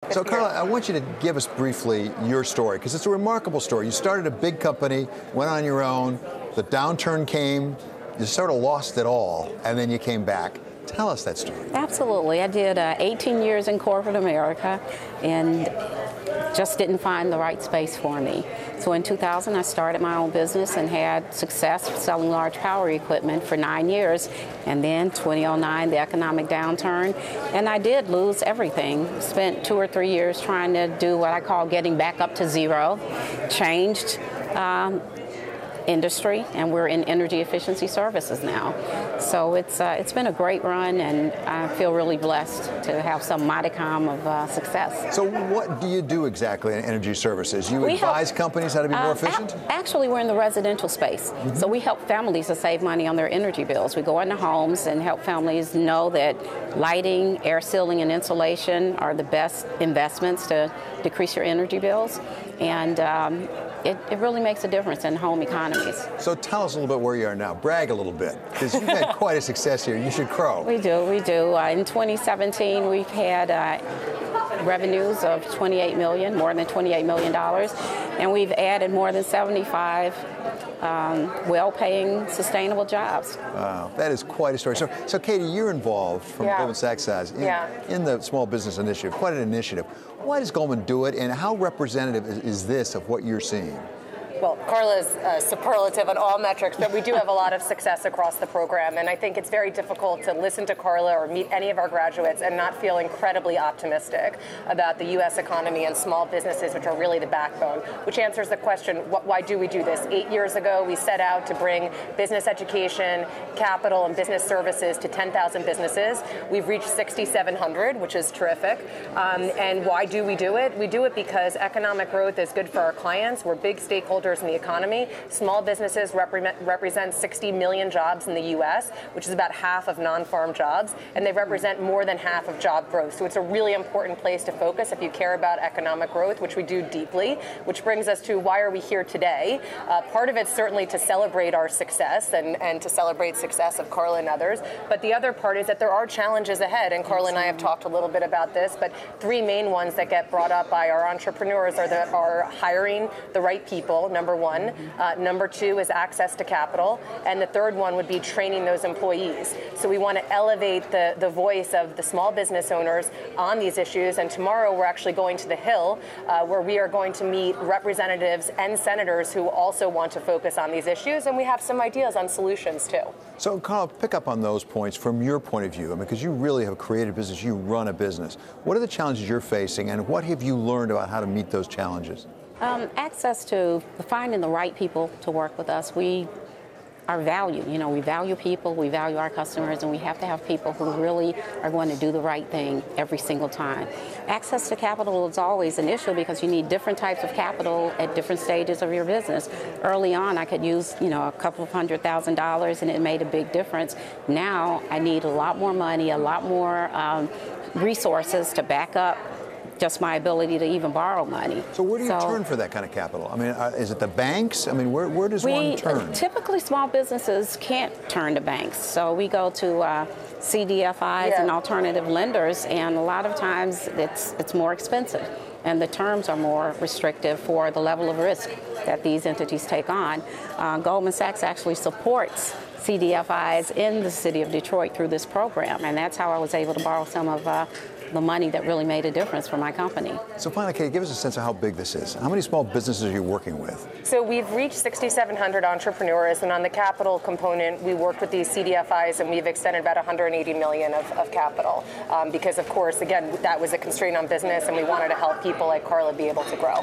So, Carla, I want you to give us briefly your story, because it's a remarkable story. You started a big company, went on your own, the downturn came, you sort of lost it all, and then you came back. Tell us that story. Absolutely. I did 18 years in corporate America and just didn't find the right space for me. So in 2000, I started my own business and had success selling large power equipment for 9 years. And then 2009, the economic downturn, and I did lose everything. Spent 2 or 3 years trying to do what I call getting back up to zero. Changed industry, and we're in energy efficiency services now. So it's been a great run, and I feel really blessed to have some modicum of success. So what do you do exactly in energy services? You advise companies how to be more efficient? Actually, we're in the residential space. Mm-hmm. So we help families to save money on their energy bills. We go into homes and help families know that lighting, air sealing, and insulation are the best investments to decrease your energy bills. And it really makes a difference in home economies. So tell us a little bit where you are now. Brag a little bit, because you've had quite a success here. You should crow. We do. In 2017, we've had revenues of $28 million, more than $28 million, and we've added more than 75 well-paying, sustainable jobs. Wow, that is quite a story. So Katie, you're involved from Goldman Sachs in the small business initiative, quite an initiative. Why does Goldman do it, and how representative is this of what you're seeing? Well, Carla's superlative on all metrics, but we do have a lot of success across the program, and I think it's very difficult to listen to Carla or meet any of our graduates and not feel incredibly optimistic about the U.S. economy and small businesses, which are really the backbone, which answers the question, why do we do this? 8 years ago, we set out to bring business education, capital, and business services to 10,000 businesses. We've reached 6,700, which is terrific. And why do we do it? We do it because economic growth is good for our clients. We're big stakeholders in the economy. Small businesses represent 60 million jobs in the U.S., which is about half of non-farm jobs, and they represent more than half of job growth. So it's a really important place to focus if you care about economic growth, which we do deeply, which brings us to why are we here today? Part of it's certainly to celebrate our success and to celebrate success of Carla and others, but the other part is that there are challenges ahead, and Carla and I have talked a little bit about this, but three main ones that get brought up by our entrepreneurs are hiring the right people, number one. Number two is access to capital. And the third one would be training those employees. So we want to elevate the voice of the small business owners on these issues. And tomorrow we're actually going to the Hill, where we are going to meet representatives and senators who also want to focus on these issues. And we have some ideas on solutions, too. So, Carla, pick up on those points from your point of view. I mean, because you really have created a business, you run a business. What are the challenges you're facing, and what have you learned about how to meet those challenges? Access to finding the right people to work with us. We are valued. You know, we value people, we value our customers, and we have to have people who really are going to do the right thing every single time. Access to capital is always an issue because you need different types of capital at different stages of your business. Early on, I could use, a couple of $100,000, and it made a big difference. Now, I need a lot more money, a lot more resources to back up just my ability to even borrow money. So where do you turn for that kind of capital? I mean, is it the banks? I mean, where does one turn? Typically, small businesses can't turn to banks. So we go to CDFIs and alternative lenders, and a lot of times it's more expensive. And the terms are more restrictive for the level of risk that these entities take on. Goldman Sachs actually supports CDFIs in the city of Detroit through this program, and that's how I was able to borrow some of the money that really made a difference for my company. So finally, Katie, give us a sense of how big this is. How many small businesses are you working with? So we've reached 6,700 entrepreneurs, and on the capital component, we worked with these CDFIs, and we've extended about $180 million of capital. Because, of course, again, that was a constraint on business, and we wanted to help people like Carla be able to grow.